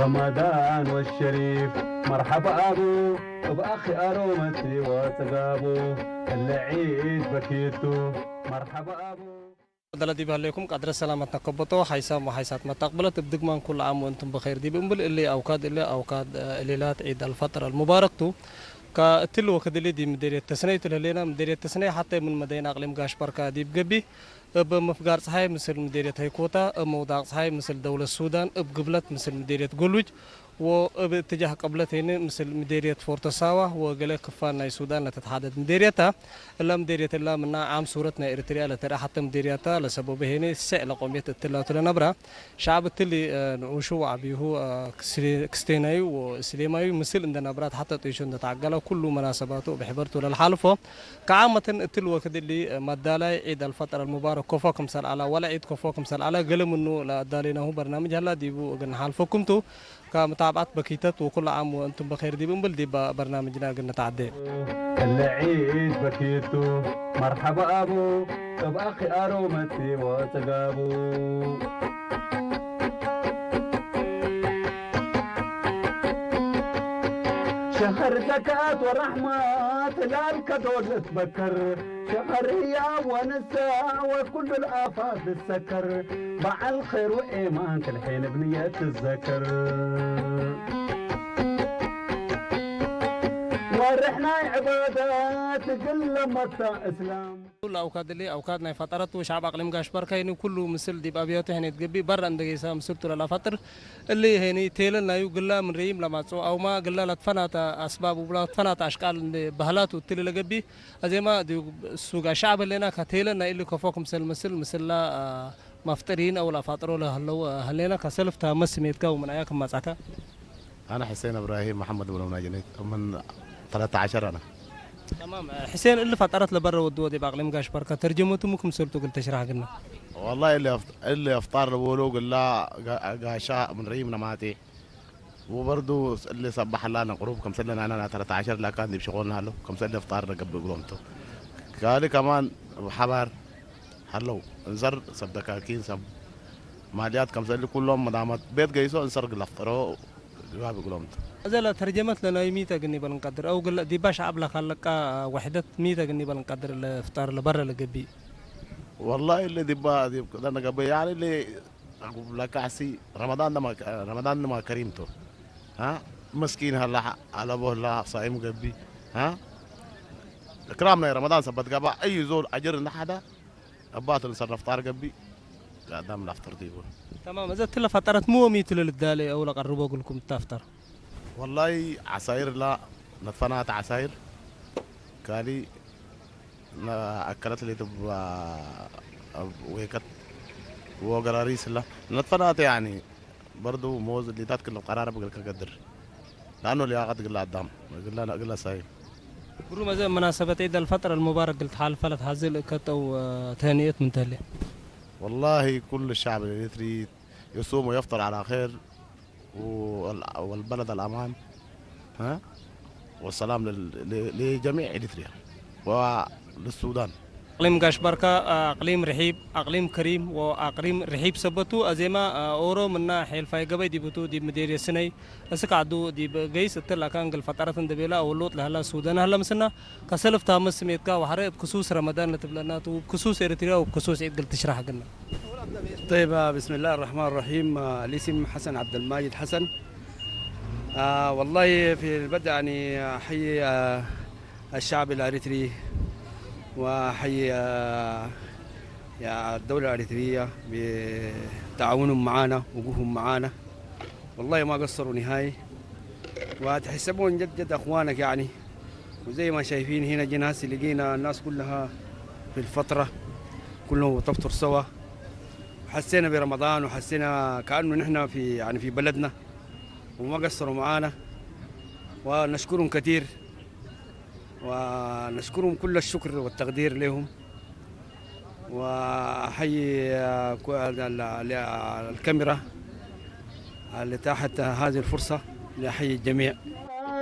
رمضان والشريف مرحبا أبو بأخي أرومتي وتقابو العيد بكيتو مرحبا أبو دلدي بهليكم قدر السلامة نقبطو حيسام وحيسات ما تقبلت بدقمان كل عام وانتم بخير دي بنبل اللي أوكاد ليلات عيد الفطر المبارك تو كتلو وكدلي دي مديرية تسنية تلهلينا مديرية تسنية حتى من مدينة أقليم قاش بركة دي بقبي بمفقار صحيح مثل مديرية هيكوتا موضع صحيح مثل دولة السودان بقبلت مثل مديرية قلوج وباتجاه قبلتين مثل مديرية فورتساوة وقال كفانا السودان لتتحدد مديريتها إلا مديرية الله منا عام صورتنا إريتريا لترى حتى مديريتها لسبب هنا سئل قومية التلا تلنبرة شعب التلي وشو عبيه كستيناي وسليماي مثل عندنا برات حتى تيشون تتعقله كل مناسباته بحبرته للحالفه كعامة التلو كدلي مدالا عيد الفطر المبارك كفاكم سال على ولا عيد كفاكم سال على قلم إنه لا دالينا هو برنامج هلا ديبو جن حالفكم تو كمتابعة بكيتات وكل عام وأنتم بخير دي بنبل دي برنامجنا قلنا تعدي العيد بكيتو مرحبا أبو بأخي أرومتي وتقابو شهر زكاة ورحمة لا الكدول تبكر شهر هي ونساء وكل الآفات تتسكر مع الخير وإيمان كل حين بنية الذكر ورحنا عبادات كل متى إسلام كل أوقات اللي أوقاتنا فترات وشعب أقليم قاش بركة يعني كله مثل دي بأبياته هني تجبي برا عند جيسا مسرت ولا فتر اللي هني تيلنا يقول من ريم لما تسو أو ما قل لا تفنات أسباب ولا تفنات أشكال بهلات وتلي لجبي زي ما دي سوق الشعب اللي هناك تيلنا اللي كفوكم مثل لا مفترين أو لا فاطروا له هلنا كسلف تمس ميتكا ومن أياكم مسعكا. أنا حسين إبراهيم محمد بن مناجنيت من 13 أنا. تمام حسين اللي فترت لبرا ودوا دي باقليم قاش بركة ترجمته ممكن سرتو قلت تشرح قلنا والله اللي افطار بقولوا قال لا قاشا من ريم نماتي وبرضه اللي صبح لنا قروب كم سنه انا 13 لا كان دي بشغلنا له كم سنه افطار قبل قلومته قال كمان حبار هلو انزر سب دكاكين سب ماليات كم سنه كلهم مدامات بيت قيسو انسر الافطرو قبل قلومته زلا ترجمت لنا ميتا قني بنقدر او قل دي باش عبله خلق وحده ميتا قني بنقدر الافطار لبرا لقبي والله اللي دبا دي انا قبل يعني اللي اقول لك عسي رمضان ما كريمته ها مسكين هلا على ابوه لا صايم قبي ها اكرامنا يا رمضان سبت قبا اي زول اجر حدا ابات نصرف افطار قبي قدام الافطار دي تمام اذا تلا فترت مو ميت للدالي او لقربوا اقول لكم تفطر والله عصاير لا نتفنات عصاير كالي أكلت لي تبغى ويكت وقراريس لا نتفنات يعني برضو موز اللي تاكل القرار بقول قدر لأنه اللي قد قل الدم قل ساي بروم زي مناسبة عيد الفطر المبارك قلت حال فلت هذه الكت أو تهنئة من تهلي والله كل الشعب الإريتري يصوم ويفطر على خير والبلد الأمان ها والسلام لجميع إريتريا وللسودان. أقليم قاش بركة أقليم رحيب أقليم كريم وأقليم رحيب سبتو أزيما أورو منا حيل فاي قبي دي بتو دي مديرية سني أسك عدو دي بجيس تلا كان قل فترة دبيلا أولوت لهلا السودان هلا مسنا كسلف تامس ميتكا وحرق بخصوص رمضان لتبلنات وبخصوص إريتريا وبخصوص عيد قلت تشرح قلنا. طيب بسم الله الرحمن الرحيم الاسم حسن عبد الماجد حسن والله في البدء يعني أحيي الشعب الأريتري وأحيي الدولة الأريترية بتعاونهم معنا وقوفهم معنا والله ما قصروا نهائي وتحسبون جد جد أخوانك يعني وزي ما شايفين هنا جناس لقينا الناس كلها في الفترة كلهم تفطر سوا حسينا برمضان وحسينا كأنه نحن في بلدنا وما قصروا معانا ونشكرهم كثير ونشكرهم كل الشكر والتقدير لهم وأحيي الكاميرا اللي تحت هذه الفرصة لأحيي الجميع.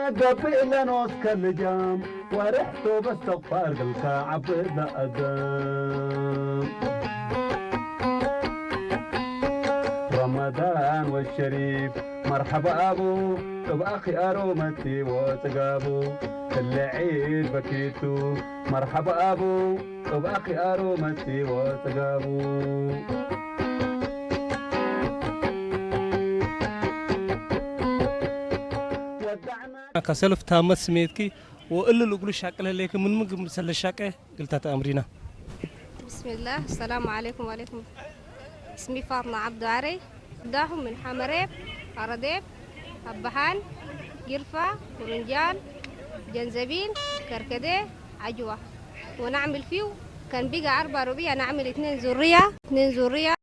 قبل نوسك اللجام ورحته باستغفار الكعب أدام رمضان والشريف مرحبا أبو بأخي أرومتي وتقابو كل عيد بكيتو مرحبا أبو بأخي أرومتي وتقابو كسلف تامت سميتكي وإلا لقول الشاكل هليك من مقم مسل الشاكة قلت تأمرينا. بسم الله السلام عليكم وعليكم. اسمي فاطمة عبد عري داهم من حمريب أرديب أبهان قرفة ورنجان جنزبيل كركديه عجوة ونعمل فيه كان بقى 4 ربيع نعمل 2 زرية 2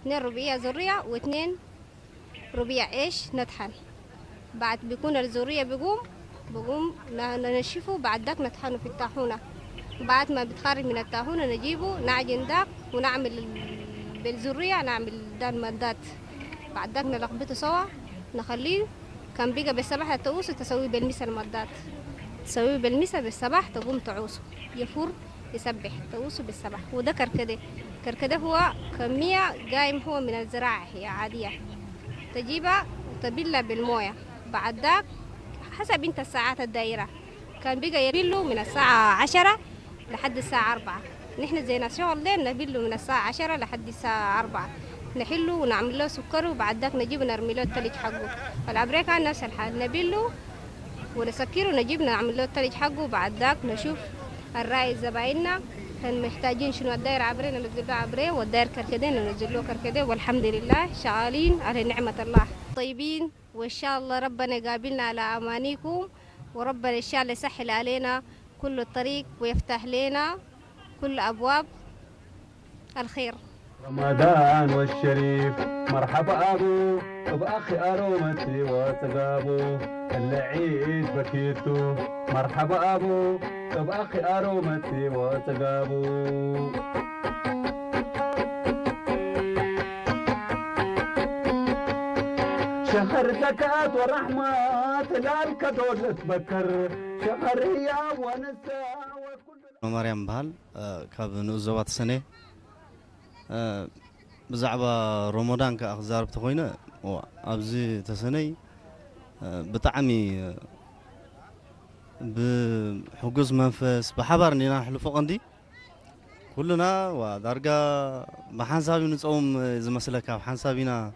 ربيع زرية و2 ربيع إيش نطحن بعد بيكون الزورية بقوم ننشفه بعد ذاك نطحنه في الطاحونة بعد ما بتخرج من الطاحونة نجيبه نعجن داك ونعمل بالزورية نعمل ده المادات بعد ذاك نلخبطه سوا نخليه كان بقى بالصباح تعوسه تسويه بالمسا المادات تسويه بالمسا بالصباح تقوم تعوسه يفور يسبح تعوسه بالصباح وده كركدة هو كمية قايم هو من الزراعة هي عادية تجيبها وتبلها بالموية بعد ذاك حسب انت الساعات الدايرة كان بقى يبلوا من الساعة 10 لحد الساعة 4 نحن زينا شغل لين نبلوا من الساعة 10 لحد الساعة 4 نحله ونعمل له سكر وبعد ذاك نجيب نرمي له التلج حقه العبرية كان نفس الحال نبله ونسكره ونجيب نعمل له التلج حقه وبعد ذاك نشوف الرأي زبايننا كان محتاجين شنو الداير عبرية ننزل له عبرية والداير كركدين ننزل له كركدين والحمد لله شغالين على نعمة الله طيبين وإن شاء الله ربنا يقابلنا على أمانيكم وربنا إن شاء الله يسهل علينا كل الطريق ويفتح لنا كل أبواب الخير. رمضان والشريف مرحبا أبو بأخي أرومتي وتقابو العيد بكيتو مرحبا أبو بأخي أرومتي وتقابو شهر زكاة ورحمة تلالك دول تبكر شهر هي ونساء وكل مريم بهال كاب نوزوات سنة بزعبة رمضان كأخزار بتخوينا وأبزي تسني بطعمي بحجز منفس بحبر نينا حلو عندي كلنا ودرجة بحنسابي نصوم إذا مثلا كاب حنسابينا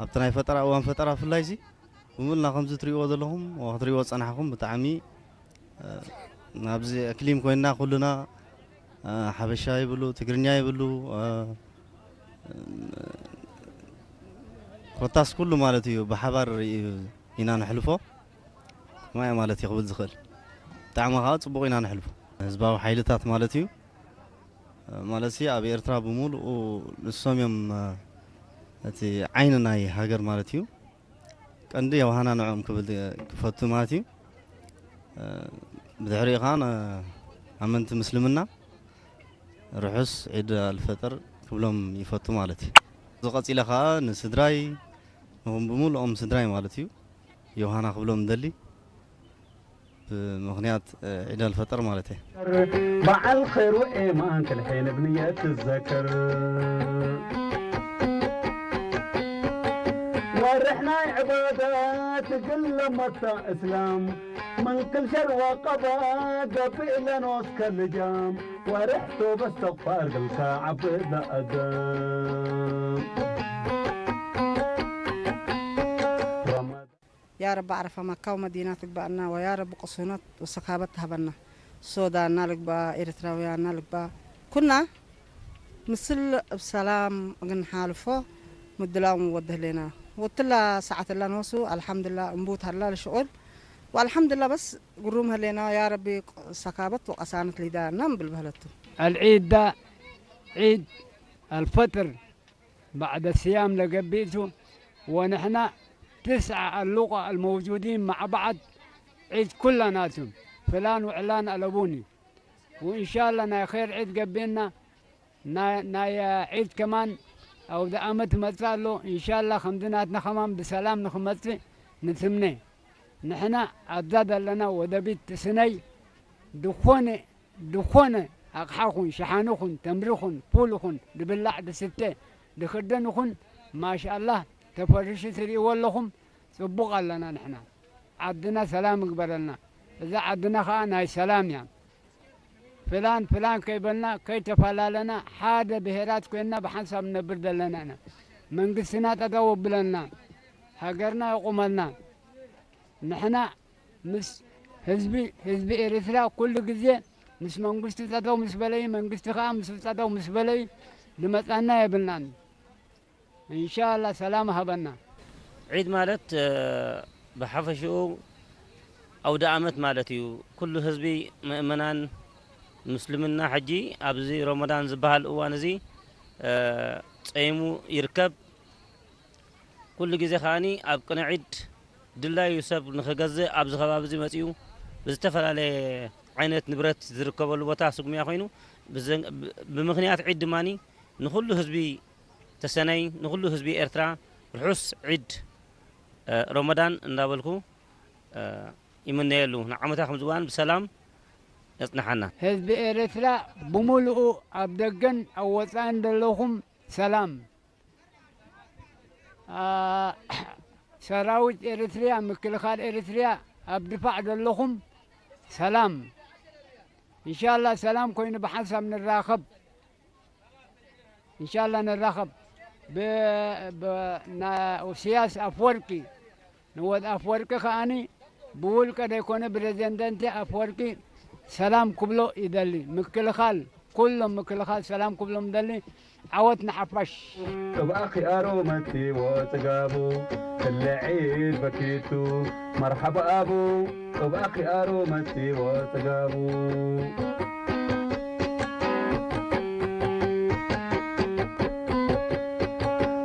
أبتناي فترة أو فترة في الليزي وملنا 5 تريو ذلهم وتريو صنعهم بطعمي نابزي أكليم كوينا كلنا حبشاي بلو تقرنياي بلو رطاس كله مالتيو بحبر إنان حلفو ما مالتي قبل زخل طعمها صبغ إنان حلفو زباو حيلتات مالتيو مالتي أبي إرترا بمول ولسوم يوم أتي عيننا هي هاجر مالتيو كندي وهنا نعم قبل كفتو مالتيو بدحري خان أمنت مسلمنا رحس عيد الفطر كلهم يفتو مالتي زقت إلى خا نسدراي هم بمول سدراي مالتيو يوهانا قبلهم دلي بمغنيات عيد الفطر مالتي مع الخير وإيمان كل حين بنية الذكر ورحنا عبادات كل متى إسلام من كل شر وقضاء قبيل نوس كالجام ورحتو باستغفار الكعب ذا أدام يا رب أعرف مكة ومدينتك بأنا ويا رب قصونات وسخابتها بنا السودان نالك با إريتريا نالك با كنا مثل بسلام قن حالفو مدلاهم وده لنا وطلع ساعة الله نوسو الحمد لله انبوت هلا الشغل والحمد لله بس قرومها لنا يا ربي سكابت وقسانت لي دا نم بالبهلتو العيد ده عيد الفطر بعد الصيام لقبيته ونحن 9 اللغة الموجودين مع بعض عيد كلناتهم فلان وعلان ألبوني وإن شاء الله نا خير عيد قبلنا نا عيد كمان أو دعمت مثاله إن شاء الله خمدناتنا خمام بسلام نخمتي نتمني نحن عداد لنا ودبيت سني دخونة أقحاخن شحانوخن تمريخن بولوخن دبلع دستة دخدنوخن ما شاء الله تفرش تري ولهم صبوق لنا نحن عدنا سلام قبلنا إذا عدنا خان هاي سلام يعني فلان فلان كيبلنا كي تفلالنا حاجة بهرات كنا بحسب نبرد لنا أنا من قسنا تدوب لنا هاجرنا وقمنا نحن مس حزبي إريتريا كل جزء مش منقصت تدو مش بلاي منقصت خامس تدو مش بلاي لمتنا يبلنا إن شاء الله سلام هبنا عيد مالت بحفشو أو دعمت مالتي كل حزبي مؤمنان مسلمنا حجي أبزي رمضان زبال وانزي صيمو يركب كل جزء خاني أبقنا عيد دلا يوسف نخجز أبز خبابزي مسيو بزتفر على عينة نبرت زركب الوطا سقم يخينو بمغنيات عيد ماني نخلو حزبي تسني نخلو حزبي إرترا رحس عيد رمضان ندابلكو يمن يلو نعمتها خمزوان بسلام يصنحنا حزب إريتريا بملؤ أبدقن أو وطان دلوهم سلام سراويت إريتريا مكل خال إريتريا أبدفع دلوهم سلام إن شاء الله سلام كوين بحسب من الراخب إن شاء الله نراخب وسياس أفوركي نود أفوركي خاني بقول كده يكون بريزيدنت أفوركي سلام كبلو يدلي مكل خال كلهم مكل خال سلام كبلو مدلي عوتنا حفش طب أخي أرومتي وتقابو كل عيد بكيتو مرحبا أبو طب أخي أرومتي وتقابو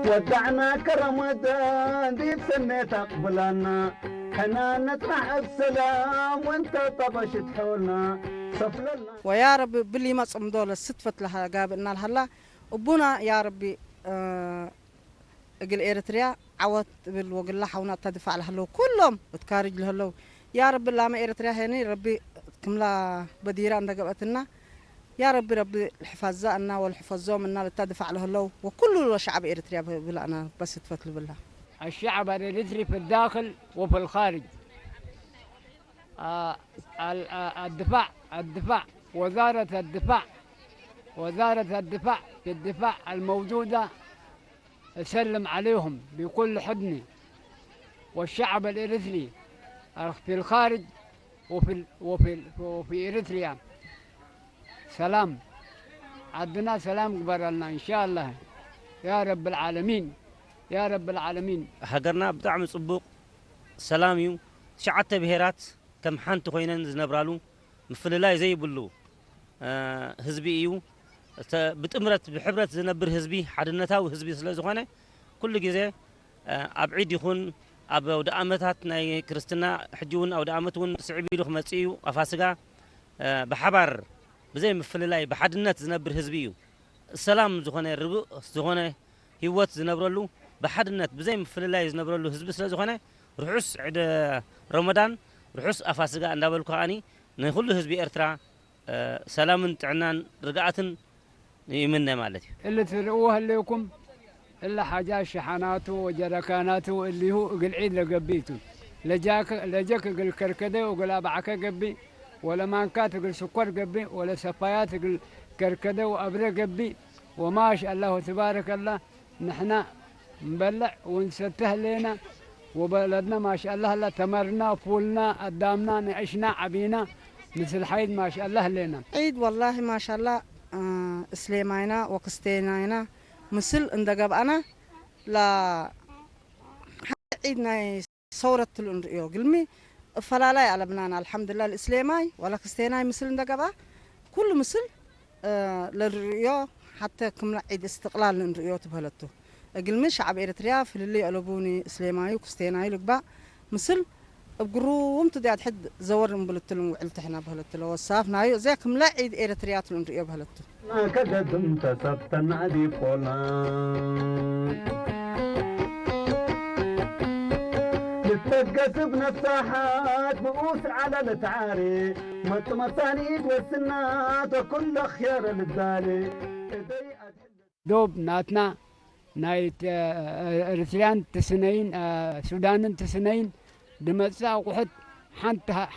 ودعنا كرمضان دي بسنة تقبلنا حنا نطرح السلام وانت طبشت حولنا صفلنا ويا رب باللي ما صمدول الستفت لها قابلنا لهلا وبنا يا ربي اقل إريتريا عوض بالوقل لها حونا تدفع لهلو كلهم وتكارج لهلو يا رب الله ما إريتريا هني ربي كملا بديرة عندك قبتنا يا ربي ربي حفظنا والحفظهم منا لتدفع لهلو وكل شعب إريتريا بلا أنا بس تفتل بالله الشعب الإريتري في الداخل وفي الخارج الدفاع وزارة الدفاع في الدفاع الموجودة أسلم عليهم بكل حضن والشعب الإريتري في الخارج وفي إريتريا سلام عدنا سلام قبرنا إن شاء الله يا رب العالمين يا رب العالمين هاجرنا بطعم صبوق سلاميو شعت بهيرات كم حنت خوينن زنبرالو مفللاي زي بلو حزبيو بتمرت بحبرت زنبر حزبي حدنتاو حزبي سلازخونه كل جزء ابعيد يكون اب ود امتات ناي كريستنا حجون او دامتون سعبي لخ مصيو افاسغا بحبر بزي مفللاي بحدنت زنبر حزبيو السلام زخونه ربو زخونه هيوت زنبرلو بحدنت بزي مفللاي زنبرلو حزب سلازخونه رحس عد رمضان رحس افاسغا اندابلكو اني نكل حزبي ارترا سلام تعنان رقعتن يمنا مالتي اللي تروه لكم الا حاجات شحناته وجركاناته اللي هو قل عيد لقبيته لجاك قل كركده وقل ابعك قبي ولا مانكات قل سكر قبي ولا سفايات قل كركده وابره قبي وما شاء الله تبارك الله نحن نبلع ونسته لنا وبلدنا ما شاء الله لا تمرنا فولنا قدامنا عشنا عبينا مثل حيد ما شاء الله لنا عيد والله ما شاء الله سليمانا وقستينانا مثل اندقب انا لا عيدنا صورة الانريو قلمي فلا لا على بنانا الحمد لله الاسلامي ولا قستيناي مثل اندقبا كل مثل للريو حتى كمل عيد استقلال الانريو تبهلته قلمي شعب إريتريا في اللي قلبوني إسلامي وكستيناي لقبا مثل بقروم تدعي حد زورهم بلتلهم وعلتحنا بهلتلو وصافنا زيكم لا عيد إريتريا تلنريو بهلتو كقدم تسبتن عدي قولا لتتقس بنفساحات بؤوس على التعاري مطمسانيد والسنات وكل خيار للدالي دوب ناتنا نايت إريتريان تسنين سودان تسنين دمتسا وقحت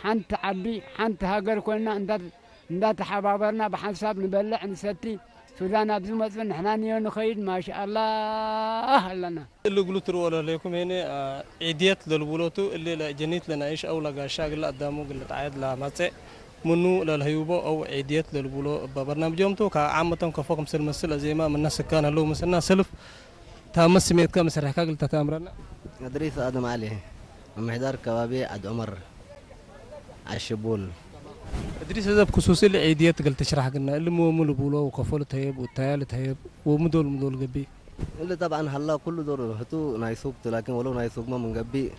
حنت عبي حنت هاجر كنا ندات حبابرنا بحساب نبلع نستي سودان أبزو مثلا إحنا نيون خير ما شاء الله لنا. اللي قلت له ولا لكم هنا عيديات للبولوتو اللي لا جنيت لنا إيش أو لقى شاغل قدامه قلت عاد لا ماتع منو للهيوبو أو عيديات للبولو ببرنامج يوم تو كعامة كفوق مثل زي ما من الناس كان له مثلنا سلف تامس سميت كم سرح كاقل تتامرنا. إدريس آدم علي محدار كوابي عد عمر عشبول. إدريس هذا بخصوص العيديات قلت تشرح قلنا اللي مو لبولو وكفول تهيب والتيال تهيب ومدول قبي. اللي طبعا هلا كل دور هتو نايسوق لكن ولو نايسوق ما من قبي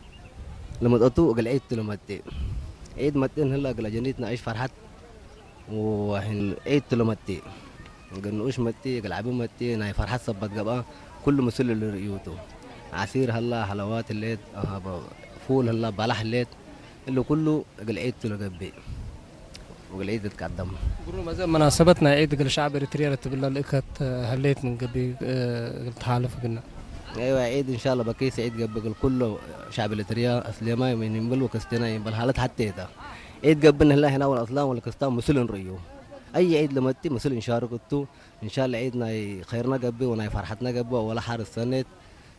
لما تقطو قل عيد تلمتي عيد متين هلا قل جنيتنا عيش فرحت وحين عيد تلمتي قل نوش متي قل عبي متي ناي فرحت صبت قبا كل مسل اللي ريوتو عصير هلا حلوات الليت فول هلا بلح الليت اللي كله قل عيد تلقبي وقل عيد تقدم. قولوا ماذا مناسبتنا عيد قل شعب إريتريا رتب الله لقت هليت من قبي قلت حالف قلنا. ايوه عيد ان شاء الله بكيس عيد قبل كله شعب الاتريا اسلما من ينبل وكستنا ينبل حالات حتى ده عيد قبلنا هلا هنا والاسلام والكستان مسلم ريو اي عيد لما تي مسلم شاركتو ان شاء الله عيدنا خيرنا قبي ونا فرحتنا قبي ولا حار السنه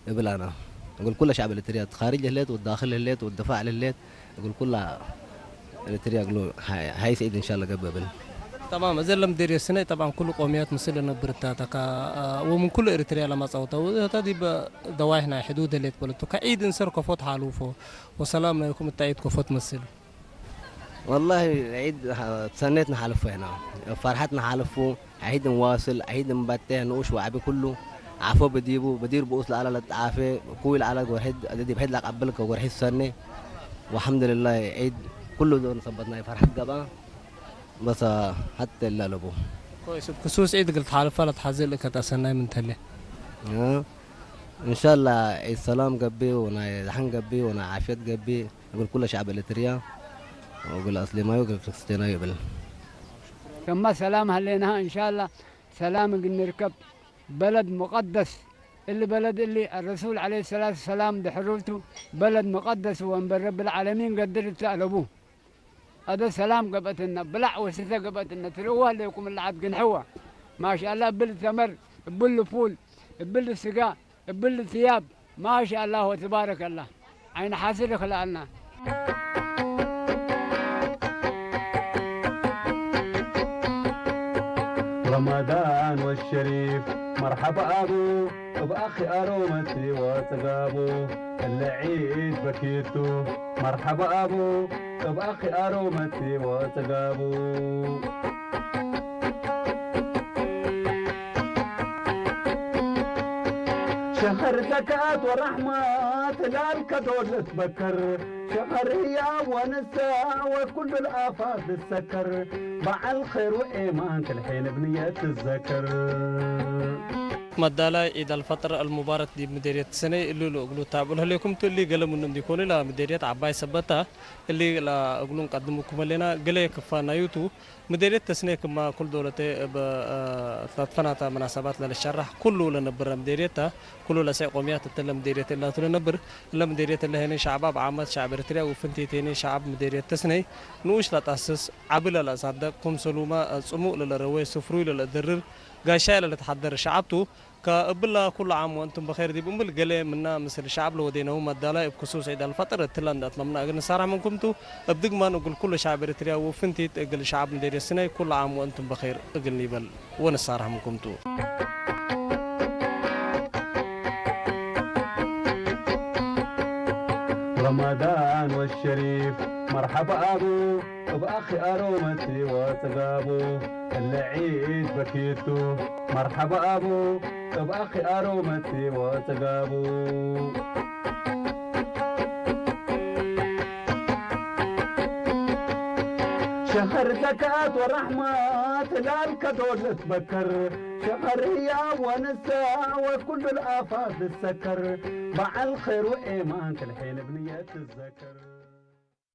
قبل انا اقول كل شعب الاتريا خارج الليت والداخل الليت والدفاع لليت اقول كلها الاتريا يقولوا هاي عيد ان شاء الله قبل. تمام زي لما دير السنة طبعا كل قوميات مثلنا برتاتك ومن كل إريتريا لما صوتوا هذه بدواهنا حدود اللي تقولتوا كعيد نسر كفوت حالوفه وسلام عليكم التعيد كفوت مثل. والله عيد سنتنا حالفه هنا فرحتنا حالفه عيد نواصل عيد مبته نوش وعبي كله عفو بدير بوصل على العافية كويل على واحد أدي بحد لك قبلك وراح السنة والحمد لله عيد كله دون صبتنا فرحت قبا بس حتى لا لبو كويس بخصوص عيد قلت حالف فلت حازل لك تسنى من تلي ان شاء الله عيد سلام قبي ونا دحن قبي ونا عافية قبي اقول كل شعب الاتريا واقول اصلي ما يقول كريستينا يقبل كما سلام هلينا ان شاء الله سلام نركب بلد مقدس اللي الرسول عليه الصلاه والسلام دحرولته بلد مقدس وانبر رب العالمين قدر تقلبوه هذا سلام قبتنا بلع وسته قبتنا تروها لكم اللعب قنحوه ما شاء الله بل ثمر بل فول بل سقاء بل ثياب ما شاء الله وتبارك الله عين حاصل خلقنا. رمضان والشريف مرحبا أبو بأخي أرومتي وتقابو العيد بكيتو مرحبا أبو بأخي أرومتي وتقابو شهر زكاة ورحمة تلالك دول تبكر شهر هي ونساء وكل الآفات تتسكر مع الخير وإيمانك الحين بنية الذكر. مدالا عيد الفطر المبارك دي مديرية السنة اللي أقولوا تابعوا لكم تولي قلم إنهم ديكوني لا مديرية عباي سبتها اللي لا أقولون قدموكم لنا قلي كفانا يوتو مديرية السنة كما كل دولة بتفنات مناسبات للشرح كله لنا برا مديريتها كله لسه قوميات تلا مديرية الله تلا نبر لا مديرية الله هنا شعب عامة شعب إريتريا وفنتي تاني شعب مديرية السنة نوش لا تأسس عبلا لا صدق كم سلوما صمو للروي سفروي للدرر قاشا لتحضر شعبته كبلا كل عام وانتم بخير دي بمبل قلي منا مثل الشعب لو دينا هم الدلاء بخصوص عيد الفطر تلان اطلبنا اجن صار منكم تو ابدق ما نقول كل شعب اريتريا وفنتي تقل شعب مدير السنه كل عام وانتم بخير اقل بل ونصار منكم تو. رمضان والشريف مرحبا أبو بأخي أرومتي وتقابو العيد بكيتو مرحبا أبو بأخي أرومتي وتقابو شهر زكاة ورحمة تلالك دول تبكر شهر هي ونساء وكل الآفات تتسكر مع الخير وإيمانك الحين بنية الذكر.